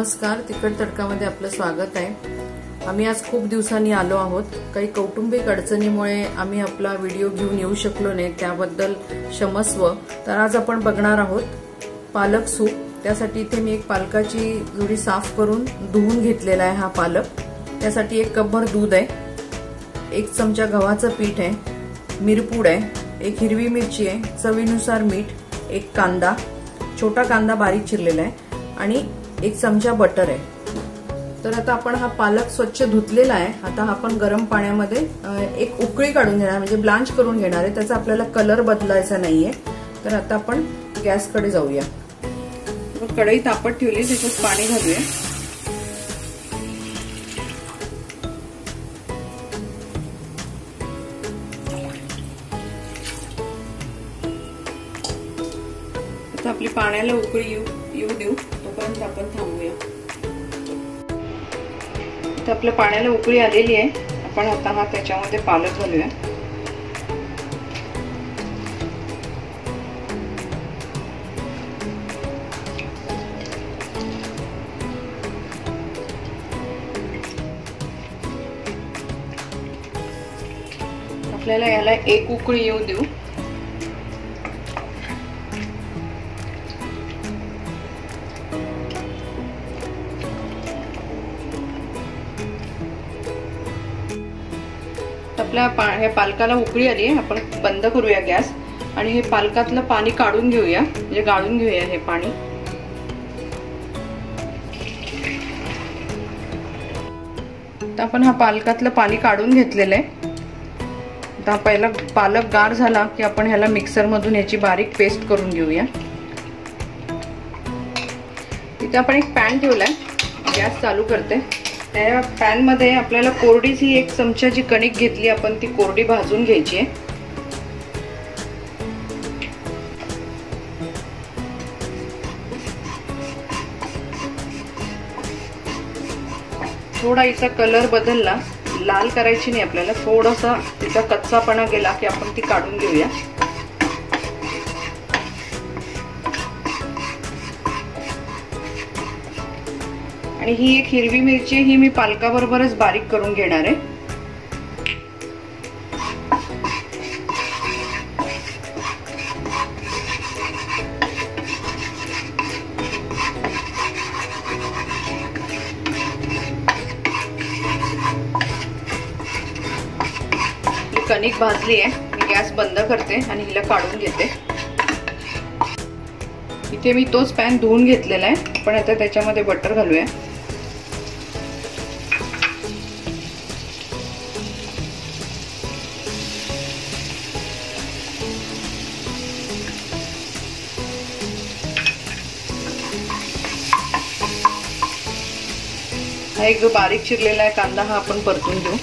नमस्कार, तिखट तडकामध्ये आपलं स्वागत आहे। आम्ही आज खूप दिवसांनी आलो आहोत। काही कौटुंबिक अडचणीमुळे आम्ही आपला व्हिडिओ घेऊन येऊ शकलो नाही, त्याबद्दल क्षमस्व। तर आज आपण बघणार आहोत पालक सूप। त्यासाठी इथे मी एक पालकाची जुडी साफ करून धुवून घेतलेला आहे। हा पालक, त्यासाठी 1 कपभर दूध आहे, 1 चमचा गव्हाचं पीठ आहे, मिरपूड आहे, 1 हिरवी मिरची आहे, चवीनुसार मीठ, 1 कांदा, छोटा कांदा बारीक चिरलेला आहे आणि 1 चमचा बटर आहे। तर आता आपण हा पालक स्वच्छ धुतलेला आहे। आता आपण गरम पाण्यामध्ये 1 उकळी काढून घेणार, म्हणजे ब्लांच करून घेणार आहे। त्याचा आपल्याला कलर बदलायचा नाहीये। तर आता आपण गॅसकडे जाऊया। कढई तापत ठेवली, त्याच्यात पाणी घालूया। आता आपली पाण्याला उकळी येऊ देऊ, तोपर्यंत आपण थांबूया। आता आपल्या पाण्याला उकळी आलेली आहे। आपण आता हा त्याच्यामध्ये पालक घालूया। आपल्याला याला 1 उकळी येऊ देऊ। आपल्या ह्या पालकाला उकळी आली आहे। आपण बंद करूया गॅस आणि हे पालकातलं पाणी काढून घेऊया, म्हणजे गाळून घेऊया हे पाणी। तर आपण हा पालकातलं पाणी काढून घेतलेलं आहे। आता पहिला पालक गार झाला की आपण ह्याला मिक्सर मधून याची बारीक पेस्ट करून घेऊया। इथे आपण एक पॅन ठेवलाय, गॅस चालू करते। त्या पॅन मध्ये आपल्याला कोरडीची 1 चमचाची कणिक घेतली, आपण ती कोरडी भाजून घ्यायची आहे। थोडा हिचा कलर बदलला, लाल करायची नाही आपल्याला, थोडासा तिचा कच्चापणा गेला की आपण ती काढून घेऊया। आणि ही 1 हिरवी मिरची, ही मी पालकाबरोबरच बारीक करून घेणार आहे। कणिक भाजली आहे, मी गॅस बंद करते आणि हिला काढून घेते। इथे मी तोच पॅन धुवून घेतलेला आहे। पण आता त्याच्यामध्ये बटर घालूया। हा एक जो बारीक चिरलेला आहे कांदा, हा आपण परतून घेऊ।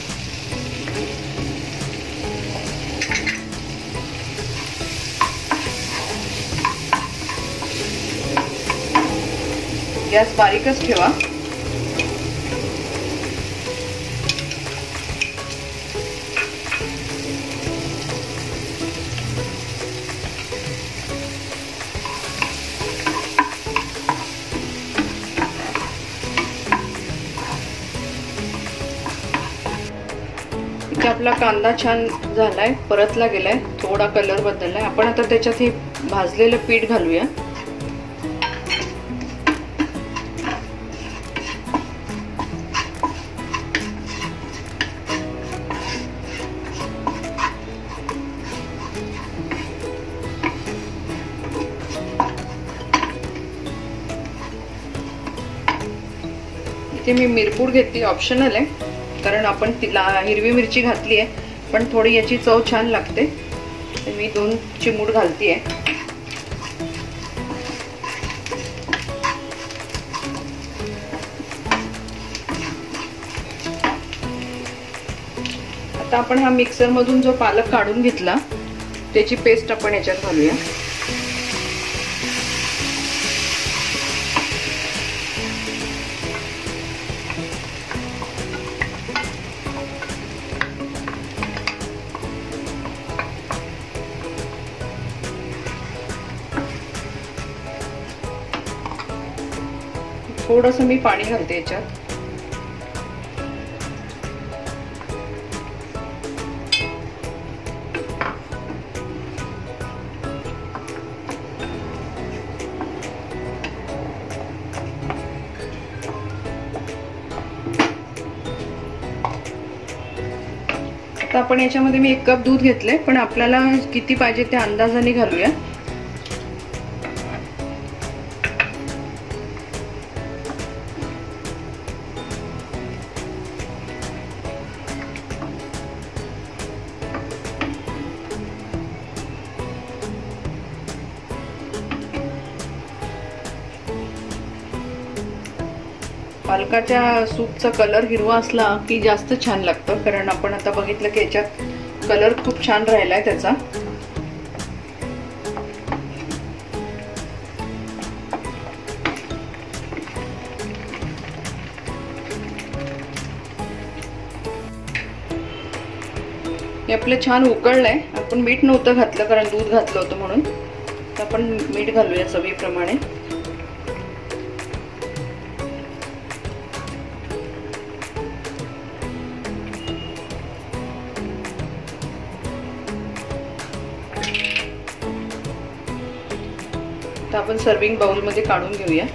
गॅस बारीकच ठेवा। इथे आपला कांदा छान झालाय, परतला गेलाय, थोडा कलर बदललाय। आपण आता त्याच्यात हे भाजलेलं पीठ घालूया। इथे मी मिरपूड घेतली, ऑप्शनल आहे, कारण आपण तिला हिरवी मिरची घातली आहे, पण थोडी याची चव छान लागते, तर मी 2 चिमूट घालतीये। आता आपण हा मिक्सर मधून जो पालक काढून घेतला त्याची पेस्ट आपण याच्यात घालूया। थोडंसं मी पाणी घालते याच्यात. आता आपण याच्यामध्ये मी 1 कप दूध घेतले, पण आपल्याला किती पाहिजे त्या अंदाजाने घालूया. पालकाच्या सूपचा कलर हिरवा असला की जास्त छान लागतं, कारण आपण आता बघितलं की याच्यात कलर खूप छान राहिलाय त्याचा. हे आपलं छान उकळलंय. आपण मीठ नव्हतं घातलं कारण दूध घातलं होतं म्हणून. तर आपण मीठ घालूया चवीप्रमाणे. आपण सर्विंग बाउल मध्ये काढून घेऊया.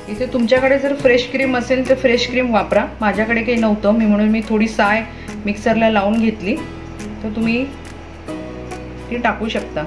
इथे तुमच्याकडे जर फ्रेश क्रीम असेल तर फ्रेश क्रीम वापरा. माझ्याकडे काही नव्हतं म्हणून मी थोडी साय मिक्सरला लावून घेतली, तर तुम्ही ती टाकू शकता.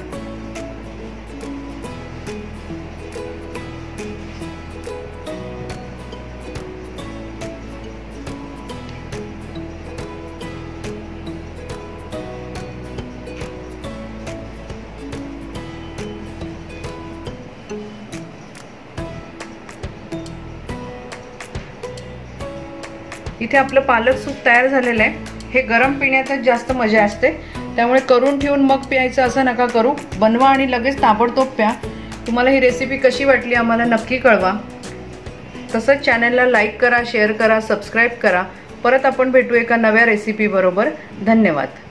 इथे आपलं पालक सूप तयार झालेलं आहे. हे गरम पिण्यातच जास्त मजा असते, त्यामुळे करून ठेवून मग प्यायचं असं नका करू. बनवा आणि लगेच ताबडतोब प्या. तुम्हाला ही रेसिपी कशी वाटली आम्हाला नक्की कळवा. तसंच चॅनलला लाईक करा, शेअर करा, सबस्क्राईब करा. परत आपण भेटू एका नव्या रेसिपी बरोबर. धन्यवाद.